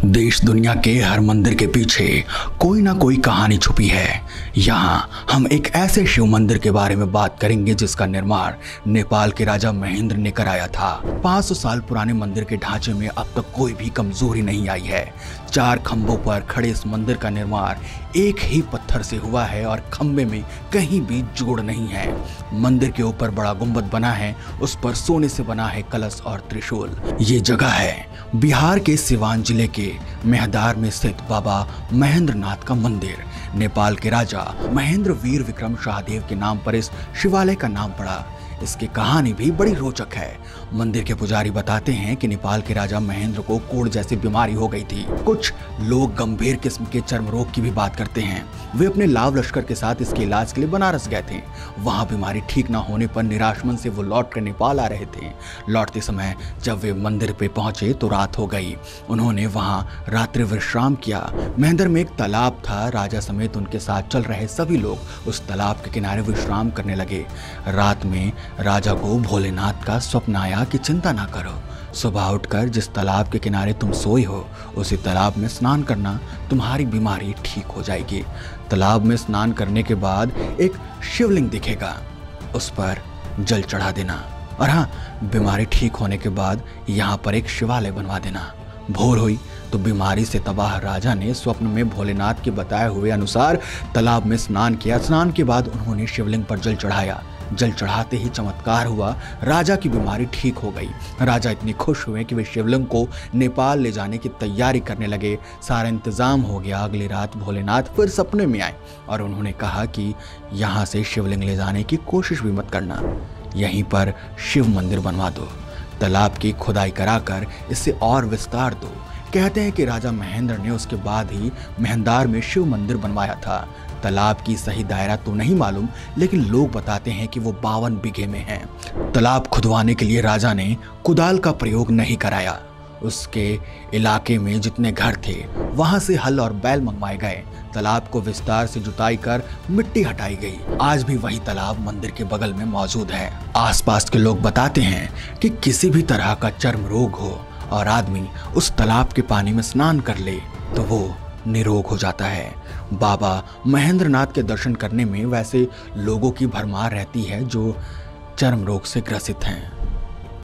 देश दुनिया के हर मंदिर के पीछे कोई ना कोई कहानी छुपी है। यहाँ हम एक ऐसे शिव मंदिर के बारे में बात करेंगे जिसका निर्माण नेपाल के राजा महेंद्र ने कराया था। 500 साल पुराने मंदिर के ढांचे में अब तक कोई भी कमजोरी नहीं आई है। 4 खंभों पर खड़े इस मंदिर का निर्माण एक ही पत्थर से हुआ है और खंभे में कहीं भी जोड़ नहीं है। मंदिर के ऊपर बड़ा गुंबद बना है, उस पर सोने से बना है कलश और त्रिशूल। ये जगह है बिहार के सिवान जिले के मेहदार में स्थित बाबा महेंद्र नाथ का मंदिर। नेपाल के राजा महेंद्र वीर विक्रम शाहदेव के नाम पर इस शिवालय का नाम पड़ा। इसकी कहानी भी बड़ी रोचक है। मंदिर के पुजारी बताते हैं कि नेपाल के राजा महेंद्र को कोढ़ जैसी बीमारी हो गई थी। कुछ लोग गंभीर किस्म के चर्म रोग की भी बात करते हैं। वे अपने लाव लश्कर के साथ इसके इलाज के लिए बनारस गए थे। वहां बीमारी ठीक ना होने पर निराश मन से वो लौट कर नेपाल आ रहे थे। लौटते समय जब वे मंदिर पे पहुंचे तो रात हो गई। उन्होंने वहां रात्रि विश्राम किया। महेंद्र में एक तालाब था। राजा समेत उनके साथ चल रहे सभी लोग उस तालाब के किनारे विश्राम करने लगे। रात में राजा को भोलेनाथ का स्वप्न आया कि चिंता ना करो, सुबह उठकर जिस तालाब के किनारे तुम सोए हो उसी तालाब में स्नान करना, तुम्हारी बीमारी ठीक हो जाएगी। तालाब में स्नान करने के बाद एक शिवलिंग दिखेगा, उस पर जल चढ़ा देना और हाँ, बीमारी ठीक होने के बाद यहाँ पर एक शिवालय बनवा देना। भोर हुई तो बीमारी से तबाह राजा ने स्वप्न में भोलेनाथ के बताए हुए अनुसार तालाब में स्नान किया। स्नान के बाद उन्होंने शिवलिंग पर जल चढ़ाया। जल चढ़ाते ही चमत्कार हुआ, राजा की बीमारी ठीक हो गई। राजा इतने खुश हुए कि वे शिवलिंग को नेपाल ले जाने की तैयारी करने लगे। सारा इंतजाम हो गया। अगली रात भोलेनाथ फिर सपने में आए और उन्होंने कहा कि यहाँ से शिवलिंग ले जाने की कोशिश भी मत करना, यहीं पर शिव मंदिर बनवा दो। तालाब की खुदाई कराकर इसे और विस्तार दो। कहते हैं कि राजा महेंद्र ने उसके बाद ही मेहंदार में शिव मंदिर बनवाया था। तालाब की सही दायरा तो नहीं मालूम, लेकिन लोग बताते हैं कि वो 52 बीघे में है। तालाब खुदवाने के लिए राजा ने कुदाल का प्रयोग नहीं कराया। उसके इलाके में जितने घर थे वहां से हल और बैल मंगवाए गए। तालाब को विस्तार से जुताई कर मिट्टी हटाई गई। आज भी वही तालाब मंदिर के बगल में मौजूद है। आसपास के लोग बताते हैं कि किसी भी तरह का चर्म रोग हो और आदमी उस तालाब के पानी में स्नान कर ले तो वो निरोग हो जाता है। बाबा महेंद्र नाथ के दर्शन करने में वैसे लोगों की भरमार रहती है जो चर्म रोग से ग्रसित हैं।